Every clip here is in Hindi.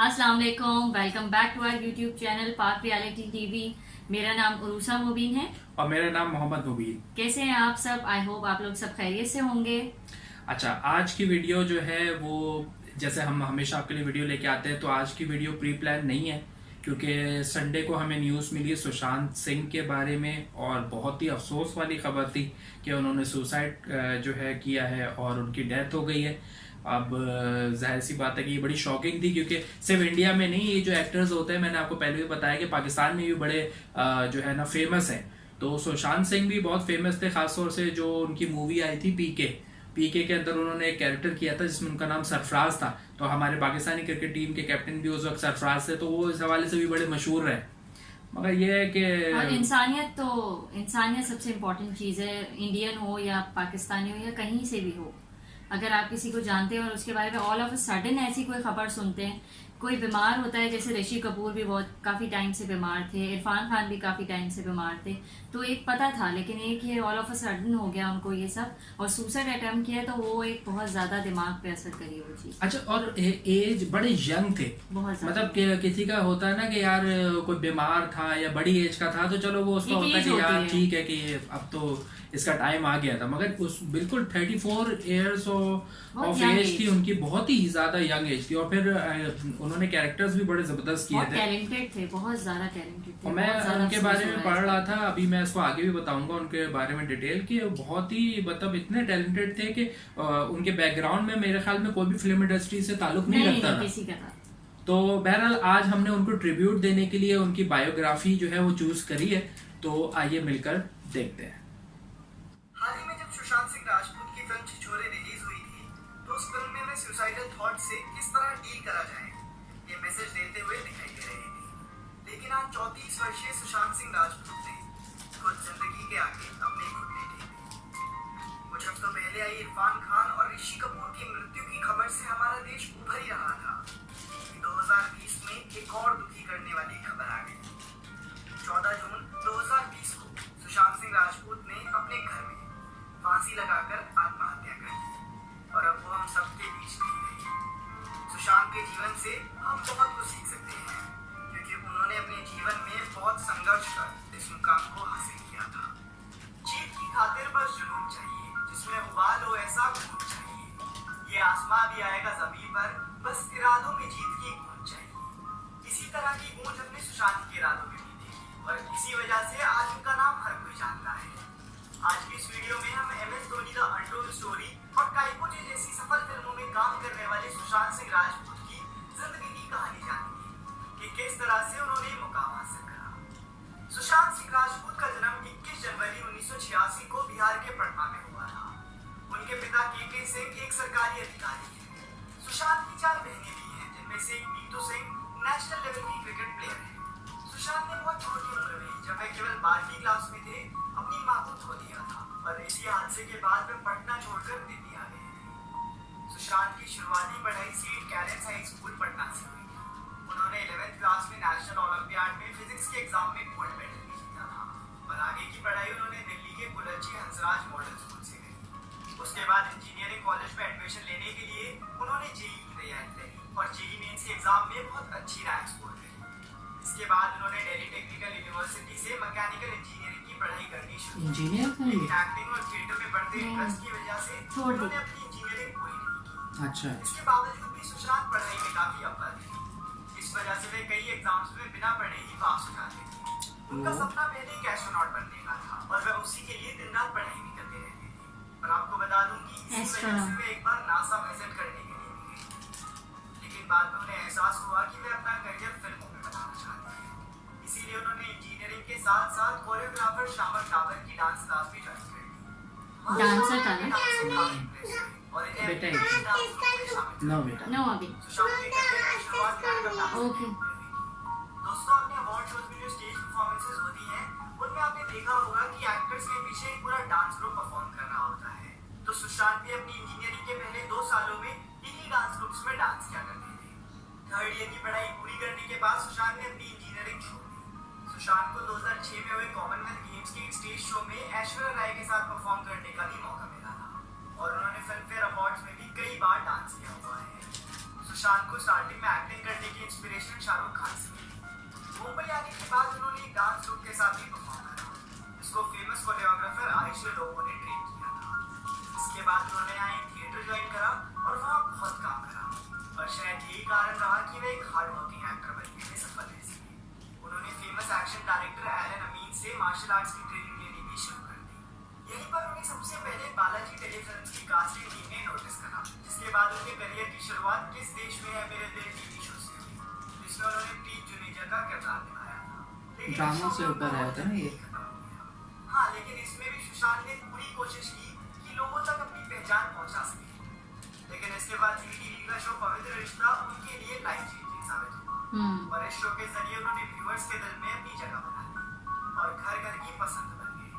अस्सलाम वालेकुम, welcome back to our YouTube channel Pak reality TV. मेरा नाम उरूसा मुबीन है और मेरा नाम मोहम्मद मुबीन। कैसे हैं आप सब? आई होप आप लोग सब खैरियत से होंगे। अच्छा, आज की वीडियो जो है वो जैसे हम हमेशा आपके लिए वीडियो लेके आते हैं, तो आज की वीडियो प्री प्लान नहीं है क्योंकि संडे को हमें न्यूज़ मिली सुशांत सिंह के बारे में और बहुत ही अफसोस वाली खबर थी कि उन्होंने सुसाइड जो है किया है और उनकी डेथ हो गई है। अब जाहिर सी बात है कि ये बड़ी शॉकिंग थी क्योंकि सिर्फ इंडिया में नहीं, ये जो एक्टर्स होते हैं, मैंने आपको पहले भी बताया कि पाकिस्तान में भी बड़े जो है ना फेमस हैं। तो सुशांत सिंह भी बहुत फेमस थे, खासतौर से जो उनकी मूवी आई थी पीके के अंदर उन्होंने एक कैरेक्टर किया था जिसमें उनका नाम सरफराज था। तो हमारे पाकिस्तानी क्रिकेट टीम के कैप्टन भी उस वक्त सरफराज थे, तो वो इस हवाले से भी बड़े मशहूर रहे। मगर ये है कि और इंसानियत सबसे इम्पोर्टेंट चीज़ है, इंडियन हो या पाकिस्तानी हो या कहीं से भी हो। अगर आप किसी को जानते हैं और उसके बारे में ऑल ऑफ अ सडन ऐसी कोई खबर सुनते हैं, कोई बीमार होता है, जैसे ऋषि कपूर भी बहुत काफ़ी टाइम से बीमार थे, इरफान खान भी काफ़ी टाइम से बीमार थे, तो एक पता था, लेकिन एक ये ऑल ऑफ अ सडन हो गया उनको ये सब और सुसाइड अटेम्प्ट किया, तो वो एक बहुत ज़्यादा दिमाग पे असर करी वो चीज़। अच्छा, और एज बड़े यंग थे, बहुत मतलब किसी का होता है ना कि यार कोई बीमार था या बड़ी एज का था तो चलो वो उसका होता है कि यार ठीक है कि अब तो इसका टाइम आ गया था, मगर उस बिल्कुल 34 ईयर्स ऑफ एज थी उनकी, बहुत ही ज्यादा यंग एज थी। और फिर उन्होंने कैरेक्टर्स भी बड़े जबरदस्त किए थे, टैलेंटेड थे, बहुत ज्यादा टैलेंटेड थे। और मैं उनके बारे में पढ़ रहा था, अभी मैं इसको आगे भी बताऊंगा उनके बारे में डिटेल, कि बहुत ही मतलब इतने टैलेंटेड थे कि उनके बैकग्राउंड में मेरे ख्याल में कोई भी फिल्म इंडस्ट्री से ताल्लुक नहीं रखता था किसी का। तो बहरहाल आज हमने उनको ट्रिब्यूट देने के लिए उनकी बायोग्राफी जो है वो चूज करी है, तो आइए मिलकर देखते हैं। हाल ही में जब सुशांत सिंह राजपूत की फिल्म छिछोरे रिलीज हुई थी, तो उस फिल्म में वे सुसाइडल थॉट से किस तरह डील करा जाए ये मैसेज देते हुए दिखाई दे रही थी। लेकिन आज 34 वर्षीय सुशांत सिंह राजपूत ने खुद जिंदगी के आगे अपने घुटने टेके। कुछ हफ्तों पहले आई इरफान खान और ऋषि कपूर की मृत्यु की खबर से हमारा देश उभर ही रहा था। 2020 में एक और दुखी करने वाली खबर आ गई। 14 जून 2020 को सुशांत सिंह राजपूत ने अपने घर में फांसी लगाकर आत्महत्या कर ली और अब वो हम सबके बीच नहीं रही। सुशांत के जीवन से हम बहुत कुछ सीख सकते हैं क्योंकि उन्होंने अपने जीवन में बहुत संघर्ष कर इस मुकाम को हासिल किया था। जीत की खातिर बस जुनून चाहिए, जिसमें उबाल हो ऐसा खून चाहिए। ये आसमां भी आएगा जमीन पर, बस इरादों में जीत की गूंज चाहिए। इसी तरह की गूंज हमने सुशांत के इरादों में भी देखी और इसी वजह से आज उनका नाम हर कोई जानता है। आज की इस वीडियो में हम MS Dhoni the untold story और काइपोजे जैसी सफल फिल्मों में काम करने वाले सुशांत सिंह राजपूत की जिंदगी की कहानी जानेंगे कि किस तरह से उन्होंने मुकाम हासिल करा। सुशांत सिंह राजपूत का जन्म 21 जनवरी 1986 को बिहार के पटना में हुआ था। उनके पिता KK सिंह एक सरकारी अधिकारी थे। सुशांत की 4 बहनें भी हैं, जिनमें से एक नीतू सिंह नेशनल लेवल की क्रिकेट प्लेयर है। सुशांत ने बहुत छोटी उम्र में, जब वे केवल 12वीं क्लास में थे, अपनी मां को खो दिया था और इसी हादसे के बाद वे पटना छोड़कर दिल्ली आ गए थे। सुशांत की शुरुआती पढ़ाई Saint Karen's high school Patna से हुई थी। उन्होंने 11वीं क्लास में नेशनल ओलंपियाड में फिजिक्स के एग्जाम में गोल्ड मेडल भी जीता था और आगे की पढ़ाई उन्होंने दिल्ली के कुलच्ची हंसराज मॉडल स्कूल से करी। उसके बाद इंजीनियरिंग कॉलेज में एडमिशन लेने के लिए उन्होंने जेईई की तैयारी करी और जेईई मेंस के एग्जाम में बहुत अच्छी रैंक स्कोर करी। इसके बाद उन्होंने दिल्ली टेक्निकल यूनिवर्सिटी से मैकेनिकल इंजीनियरिंग की पढ़ाई करनी शुरू की। लेकिन एक्टिंग और थिएटर में बढ़ते इंटरेस्ट की वजह से उन्होंने अपनी इंजीनियरिंग पूरी नहीं की। अच्छा, इसके बावजूद भी सुशांत पढ़ाई में काफी अव्वल थे। इस वजह से वे कई एग्जाम्स में बिना पढ़े ही पास हो जाते थे। उनका सपना पहले एक एस्ट्रोनॉट बनने का था और वे उसी के लिए दिन रात पढ़ाई भी करते रहते थे। और आपको बता दूं कि इसी वजह से वे एक बार नासा विजिट करने के लिए भी गए। लेकिन बाद में उन्हें एहसास हुआ कि वे अपना करियर फिल्मों में बनाना चाहते हैं। इसीलिए उन्होंने इंजीनियरिंग के साथ साथ कोरियोग्राफर श्यामल डाबर की डांस क्लास भी ज्वाइन कर ली। डांसर था ना? और इन्हें बेटा नो बेटा नो अभी। सुशांत के करियर की शुरुआत कर ओके। दोस्तों, अपने अवार्ड शोज में जो स्टेज परफॉर्मेंसेस होती हैं, उनमें आपने देखा होगा कि एक्टर्स के पीछे एक पूरा डांस ग्रुप परफॉर्म कर रहा होता है। तो सुशांत भी अपनी इंजीनियरिंग के पहले 2 सालों में इन्हीं डांस ग्रुप्स में डांस किया करते थे। 3rd ईयर की पढ़ाई पूरी करने के बाद सुशांत ने अपनी इंजीनियरिंग छोड़ दी। सुशांत को 2006 में हुए कॉमनवेल्थ गेम्स के एक स्टेज शो में ऐश्वर्या राय के साथ परफॉर्म करने का भी मौका मिला था और उन्होंने फिल्म फेयर अवार्ड्स में भी कई बार डांस किया हुआ है। सुशांत को स्टार्टिंग में एक्टिंग करने की नेशनल शाहरुख खान से मिली। मुंबई आने के बाद उन्होंने डांस ग्रुप के साथ भी परफॉर्म करा, जिसको फेमस कोरियोग्राफर आयुष्य लोगों ने ट्रेन किया था। इसके बाद उन्होंने यहाँ एक थिएटर ज्वाइन करा और वहाँ बहुत काम करा, और शायद यही कारण रहा कि वे एक हार्ड वर्किंग एक्टर बनने में सफल रह सके। उन्होंने फेमस एक्शन डायरेक्टर एलन अमीन से मार्शल आर्ट्स की ट्रेनिंग लेनी भी शुरू कर दी। यहीं पर उन्हें सबसे पहले बालाजी टेलीफिल्म्स की कास्टिंग टीम ने नोटिस करा, जिसके बाद उनके करियर की शुरुआत किस देश में है मेरे दिल टीवी शो से हुई, जिसमें उन्होंने प्रीत जुनेजा का किरदार निभाया था। लेकिन ड्रामों से ऊपर आया था ना ये। हाँ, लेकिन इसमें भी सुशांत ने पूरी कोशिश की कि लोगों तक अपनी पहचान पहुंचा सके। लेकिन इसके बाद टीवी का शो पवित्र रिश्ता उनके लिए लाइफ चेंजिंग साबित हुआ, और इस शो के जरिए उन्होंने व्यूअर्स के दिल में अपनी जगह बना ली और घर घर की पसंद बन गए।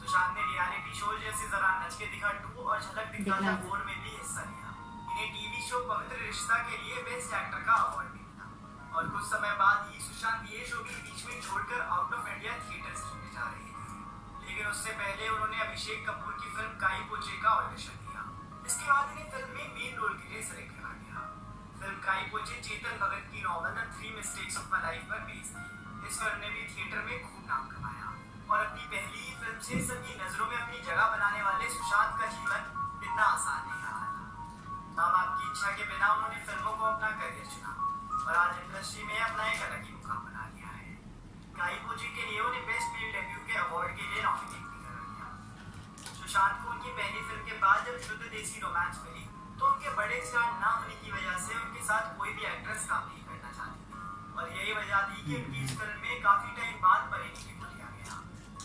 सुशांत ने रियलिटी शो जैसे जरा नच के दिखा 2 और झलक दिखलाजा 4 में भी हिस्सा लिया। इन्हें टीवी शो पवित्र रिश्ता के लिए बेस्ट एक्टर का अवार्ड भी मिला, और कुछ समय बाद ही सुशांत ये शो भी बीच में छोड़कर out of India theatre studio जा रहे थे। लेकिन उससे पहले उन्होंने अभिषेक कपूर की फिल्म काई पोचे का ऑडिशन दिया। इसके बाद इन्हें फिल्म में मेन रोल के लिए सेलेक्ट करा गया। फिल्म काई पोचे चेतन भगत की novel the 3 mistakes of my life पर बेस्ड थी। इस फिल्म ने भी थिएटर में खूब नाम कमाया, और अपनी पहली ही फिल्म से सबकी नजरों में अपनी जगह बनाने वाले सुशांत का जीवन इतना आसान नहीं रहा था। माँ बाप की इच्छा के बिना उन्होंने फिल्मों को अपना करियर चुना, और आज इंडस्ट्री में अपना एक अलग ही मुकाम बना लिया है। काई पोचे के लिए उन्हें बेस्ट मेल डेब्यू के अवार्ड के लिए नॉमिनेट भी करा गया। सुशांत को उनकी पहली फिल्म के बाद जब शुद्ध देसी रोमांस मिली, तो उनके बड़े स्टार ना होने की वजह से उनके साथ कोई भी एक्ट्रेस काम नहीं करना चाहती थी, और यही वजह थी कि उनकी इस फिल्म में काफी टाइम बाद परिणीति को लिया गया।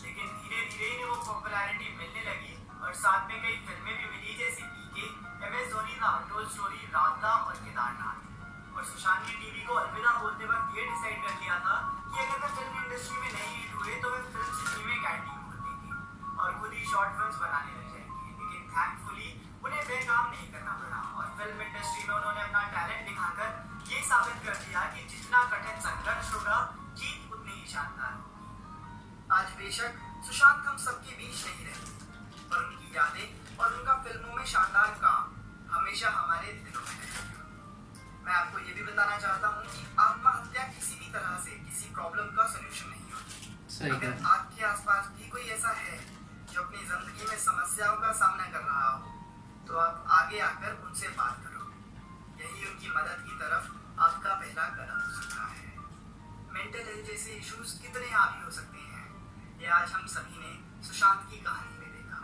लेकिन धीरे धीरे इन्हें वो पॉपुलैरिटी मिलने लगी, और साथ में कई फिल्में भी मिली जैसे पीके, MS Dhoni the untold story, रावता और केदारनाथ। और सुशांत ने टीवी को अलविदा बोलते वक्त ये डिसाइड कर लिया था कि अगर वे फिल्म इंडस्ट्री में नहीं हिट हुए तो वे फिल्म सिटी में कैंटीन खोल देंगे और खुद ही शॉर्ट फिल्म्स बनाने लग जाएंगे। लेकिन थैंकफुली उन्हें वे काम नहीं करना पड़ा, और फिल्म इंडस्ट्री में उन्होंने अपना टैलेंट दिखाकर ये साबित कर दिया कि जितना कठिन संघर्ष होगा, जीत उतनी ही शानदार होगी। आज बेशक सुशांत हम सबके बीच नहीं रहते, पर उनकी यादें और उनका फिल्मों में शानदार काम हमेशा हमारे दिलों में रहेंगे। मैं आपको ये भी बताना चाहता हूँ कि आत्महत्या किसी भी तरह से किसी प्रॉब्लम का सोल्यूशन नहीं होती। अगर आपके आसपास भी कोई ऐसा है जो अपनी जिंदगी में समस्याओं का सामना कर रहा हो, तो आप आगे आकर उनसे बात करो। यही उनकी मदद की तरफ आपका पहला कदम हो सकता है। मेंटल हेल्थ जैसे इश्यूज कितने हावी हो सकते हैं, ये आज हम सभी ने सुशांत की कहानी में देखा।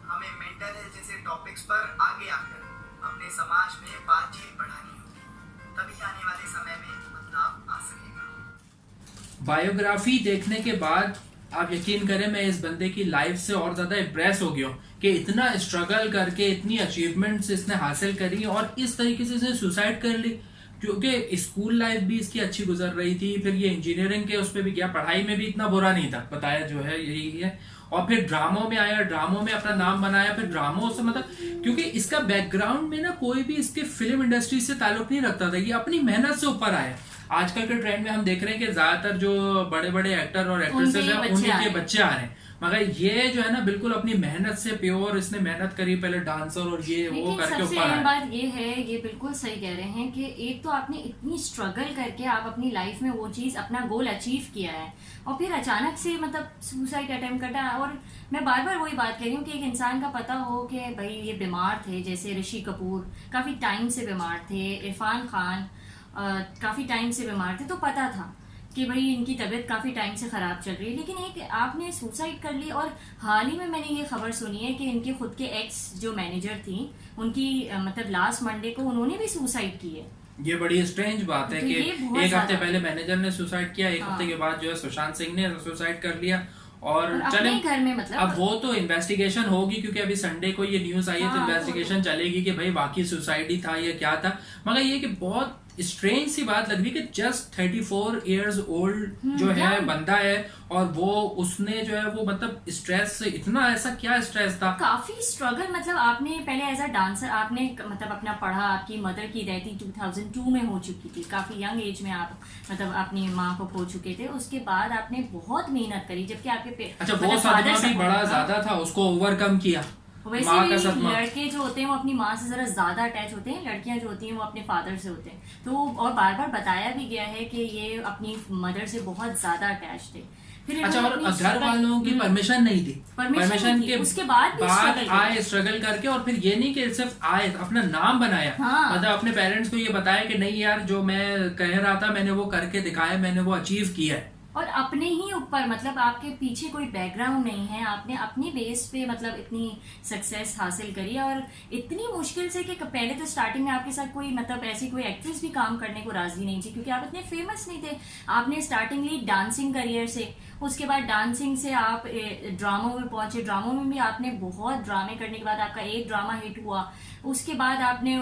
हमें मेंटल हेल्थ जैसे टॉपिक्स पर आगे आकर अपने समाज में बातचीत बढ़ानी होगी, तभी आने वाले समय में बदलाव आ सकेगा। बायोग्राफी देखने के बाद आप यकीन करें, मैं इस बंदे की लाइफ से और ज्यादा इम्प्रेस हो गया हूँ कि इतना स्ट्रगल करके इतनी अचीवमेंट्स इसने हासिल करी और इस तरीके से इसने सुसाइड कर ली। क्योंकि स्कूल लाइफ भी इसकी अच्छी गुजर रही थी, फिर ये इंजीनियरिंग के उस पर भी गया, पढ़ाई में भी इतना बुरा नहीं था, बताया जो है यही है। और फिर ड्रामों में आया, ड्रामों में अपना नाम बनाया, फिर ड्रामों से मतलब क्योंकि इसका बैकग्राउंड में ना कोई भी इसके फिल्म इंडस्ट्री से ताल्लुक नहीं रखता था, ये अपनी मेहनत से ऊपर आया। आजकल के ट्रेंड में हम देख रहे हैं कि ज्यादातर जो बड़े बड़े एक्टर और एक्ट्रेसेस हैं उनके बच्चे आ रहे हैं, मगर ये जो है ना बिल्कुल अपनी मेहनत से प्योर इसने मेहनत करी, पहले डांसर और ये वो करके ऊपर आया। बात ये है, ये बिल्कुल सही कह रहे हैं कि एक तो आपने इतनी स्ट्रगल करके आप अपनी लाइफ में वो चीज अपना गोल अचीव किया है, और फिर अचानक से मतलब सुसाइड अटेम्प्ट करना। और मैं बार बार वही बात कह रही हूँ कि एक इंसान का पता हो कि भाई ये बीमार थे, जैसे ऋषि कपूर काफी टाइम से बीमार थे, इरफान खान काफी टाइम से बीमार थे, तो पता था कि भाई इनकी तबीयत काफी टाइम से खराब चल रही है। लेकिन एक आपने सुसाइड कर ली, और हाल ही में मैंने ये खबर सुनी है कि इनके खुद के एक्स जो मैनेजर थी उनकी मतलब लास्ट मंडे को उन्होंने भी सुसाइड की है। ये बड़ी स्ट्रेंज बात है कि एक हफ्ते पहले मैनेजर ने सुसाइड किया, एक हफ्ते के बाद जो है सुशांत सिंह ने सुसाइड कर लिया। और चले घर में मतलब अब वो तो इन्वेस्टिगेशन होगी, क्योंकि अभी संडे को ये न्यूज आई है, तो इन्वेस्टिगेशन चलेगी कि भाई बाकी सुसाइड ही था या क्या था। मगर ये कि बहुत स्ट्रेंज सी बात लग रही कि जस्ट 34 इयर्स ओल्ड जो है बंदा है, और वो उसने जो है वो मतलब स्ट्रेस से इतना, ऐसा क्या स्ट्रेस था, काफी स्ट्रगल। मतलब आपने पहले एज अ डांसर आपने मतलब अपना पढ़ा, आपकी मदर की डेथ 2002 में हो चुकी थी, काफी यंग एज में आप मतलब अपनी माँ को खो चुके थे। उसके बाद आपने बहुत मेहनत करी, जबकि आपके अच्छा वो सदमा भी बड़ा ज्यादा था, उसको ओवरकम किया वैसे माँ का भी सदमा। लड़के जो होते हैं वो अपनी माँ से जरा ज्यादा अटैच होते हैं, लड़कियां जो होती हैं वो अपने फादर से होते हैं। तो और बार बार बताया भी गया है कि ये अपनी मदर से बहुत ज्यादा अटैच थे। फिर अच्छा, इन्होंने और अपनी घर वालों की परमिशन नहीं थी, परमिशन के उसके बाद भी struggle आए किया। स्ट्रगल करके, और फिर ये नहीं कि सिर्फ आए, अपना नाम बनाया। हाँ। मतलब अपने पेरेंट्स को ये बताया कि नहीं यार, जो मैं कह रहा था मैंने वो करके दिखाया, मैंने वो अचीव किया है। और अपने ही ऊपर, मतलब आपके पीछे कोई बैकग्राउंड नहीं है, आपने अपनी बेस पे मतलब इतनी सक्सेस हासिल करी है। और इतनी मुश्किल से कि पहले तो स्टार्टिंग में आपके साथ कोई मतलब ऐसी कोई एक्ट्रेस भी काम करने को राजी नहीं थी, क्योंकि आप इतने फेमस नहीं थे। आपने स्टार्टिंग ली डांसिंग करियर से, उसके बाद डांसिंग से आप ड्रामों में पहुंचे, ड्रामों में भी आपने बहुत ड्रामे करने के बाद आपका एक ड्रामा हिट हुआ। उसके बाद आपने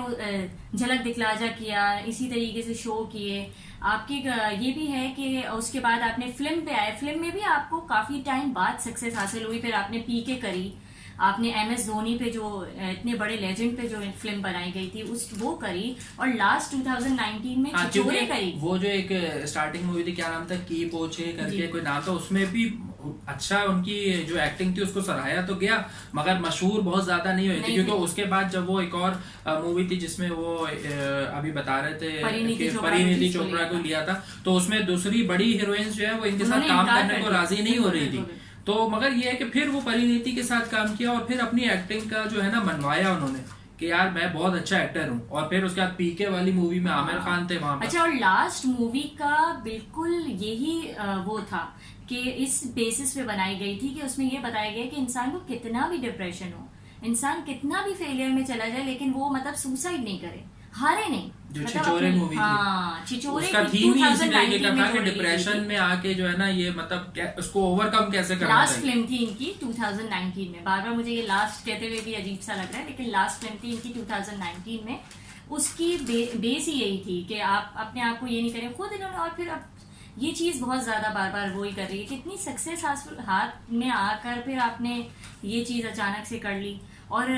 झलक दिखला जा किया, इसी तरीके से शो किए आपकी। ये भी है कि उसके बाद आपने फिल्म पे आए, फिल्म में भी आपको काफी टाइम बाद सक्सेस हासिल हुई। फिर आपने पीके करी, आपने MS धोनी पे जो इतने बड़े लेजेंड पे जो फिल्म बनाई गई थी वो करी, और लास्ट 2019 में छिछोरे करी। वो जो एक स्टार्टिंग मूवी थी, क्या नाम था, की पोछे करके कोई नाम था, उसमें भी अच्छा उनकी जो एक्टिंग थी उसको सराहाया तो गया, मगर मशहूर बहुत ज्यादा नहीं हुई थी, क्योंकि उसके बाद जब वो एक और मूवी थी जिसमें वो अभी बता रहे थे परिणीति चोपड़ा को लिया था, तो उसमें दूसरी बड़ी हीरोइंस जो है वो इनके साथ काम करने को राजी नहीं हो रही थी। तो मगर ये है कि फिर वो परिणीति के साथ काम किया, और फिर अपनी एक्टिंग का जो है ना मनवाया उन्होंने कि यार मैं बहुत अच्छा एक्टर हूँ। और फिर उसके बाद पीके वाली मूवी में आमिर खान थे वहां पर। अच्छा, और लास्ट मूवी का बिल्कुल यही वो था कि इस बेसिस पे बनाई गई थी कि उसमें ये बताया गया कि इंसान को कितना भी डिप्रेशन हो, इंसान कितना भी फेलियर में चला जाए, लेकिन वो मतलब सुसाइड नहीं करे, हारे नहीं। जो मतलब छिछोरे मूवी थी, छिछोरे उसका थीम ही इसी तरीके का था कि डिप्रेशन में आके जो है ना ये मतलब उसको ओवरकम कैसे करना लास्ट फिल्म थी इनकी 2019 में। बार बार मुझे ये लास्ट कहते हुए भी अजीब सा लग रहा है, लेकिन लास्ट फिल्म थी इनकी 2019 में। उसकी बेस ही यही थी कि आप अपने आप को ये नहीं करें खुद इन्होंने। और फिर अब ये चीज बहुत ज्यादा बार बार वो ही कर रही है कि इतनी सक्सेस हाथ में आकर फिर आपने ये चीज अचानक से कर ली। और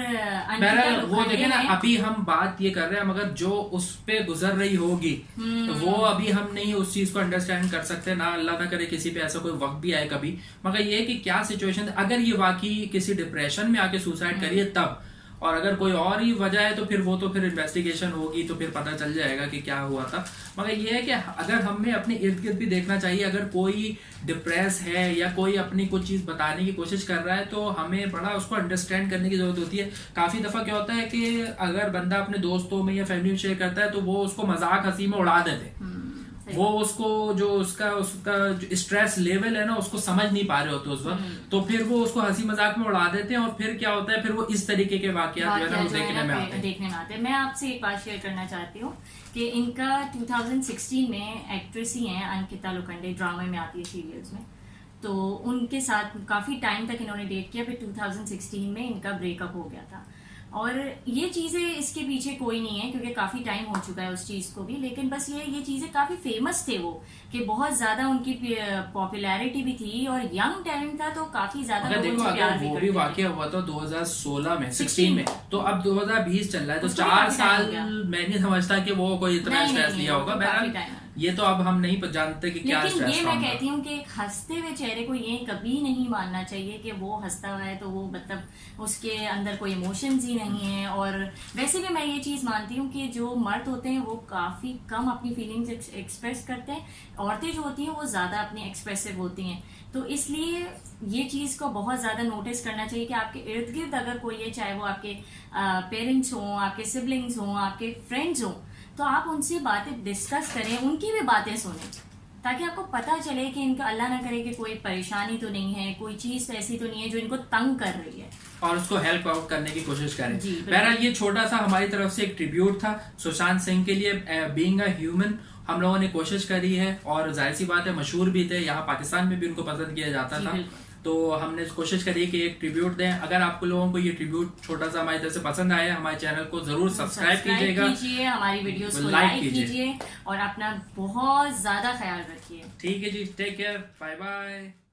वो देखे ना, अभी हम बात ये कर रहे हैं, मगर जो उस पे गुजर रही होगी वो अभी हम नहीं उस चीज को अंडरस्टैंड कर सकते ना। अल्लाह ना करे किसी पे ऐसा कोई वक्त भी आए कभी, मगर ये कि क्या सिचुएशन, अगर ये वाकई किसी डिप्रेशन में आके सुसाइड करिए तब, और अगर कोई और ही वजह है तो फिर इन्वेस्टिगेशन होगी, तो फिर पता चल जाएगा कि क्या हुआ था। मगर ये है कि अगर हमें अपने इर्द गिर्द भी देखना चाहिए, अगर कोई डिप्रेस है या कोई अपनी कुछ चीज बताने की कोशिश कर रहा है तो हमें बड़ा उसको अंडरस्टैंड करने की जरूरत होती है। काफी दफा क्या होता है कि अगर बंदा अपने दोस्तों में या फैमिली में शेयर करता है तो वो उसको मजाक हंसी में उड़ा देते, वो उसको जो उसका जो स्ट्रेस लेवल है ना उसको समझ नहीं पा रहे होते उस वक्त, तो फिर वो उसको हंसी मजाक में उड़ा देते हैं, और फिर क्या होता है, फिर वो इस तरीके के वाकयात जो है ना देखने में आते हैं। मैं आपसे एक बात शेयर करना चाहती हूँ कि इनका 2016 में एक्ट्रेस ही हैं अंकिता लोखंडे, ड्रामे में आती है सीरियल्स में, तो उनके साथ काफी टाइम तक इन्होंने डेट किया। फिर 2016 में इनका ब्रेकअप हो गया था। और ये चीजें इसके पीछे कोई नहीं है क्योंकि काफी टाइम हो चुका है उस चीज को भी, लेकिन बस ये चीजें काफी फेमस थे वो, कि बहुत ज्यादा उनकी पॉपुलैरिटी भी थी और यंग टैलेंट था, तो काफी ज्यादा अगर देखो अगर वो भी वाकया हुआ था 2016 में 16 में, तो अब 2020 चल रहा है, तो 4 साल मैं नहीं समझता कि वो कोई इतना स्ट्रेस लिया होगा। बहरहाल ये तो अब हम नहीं जानते कि क्या लेकिन ये मैं कहती हूँ कि हंसते हुए चेहरे को ये कभी नहीं मानना चाहिए कि वो हंसता हुआ है तो वो मतलब उसके अंदर कोई इमोशंस ही नहीं है। और वैसे भी मैं ये चीज मानती हूँ कि जो मर्द होते हैं वो काफी कम अपनी फीलिंग्स एक्सप्रेस करते हैं, औरतें जो होती हैं वो ज्यादा अपनी एक्सप्रेसिव होती हैं। तो इसलिए ये चीज को बहुत ज्यादा नोटिस करना चाहिए कि आपके इर्द गिर्द अगर कोई है, चाहे वो आपके पेरेंट्स हों, आपके सिबलिंग्स हों, आपके फ्रेंड्स हों, तो आप उनसे बातें डिस्कस करें, उनकी भी बातें सुनें, ताकि आपको पता चले कि इनका अल्लाह ना करे कि कोई परेशानी तो नहीं है, कोई चीज ऐसी तो नहीं है जो इनको तंग कर रही है, और उसको हेल्प आउट करने की कोशिश करें। बहरहाल ये छोटा सा हमारी तरफ से एक ट्रिब्यूट था सुशांत सिंह के लिए, बीइंग अ ह्यूमन। हम लोगों ने कोशिश करी है, और जाहिर सी बात है मशहूर भी थे, यहाँ पाकिस्तान में भी उनको पसंद किया जाता था, तो हमने कोशिश करी कि एक ट्रिब्यूट दें। अगर आपको लोगों को ये ट्रिब्यूट छोटा सा हमारी तरफ से पसंद आया, हमारे चैनल को जरूर सब्सक्राइब कीजिएगा, हमारी वीडियोस को लाइक कीजिए और अपना बहुत ज्यादा ख्याल रखिए। ठीक है जी, टेक केयर, बाय बाय।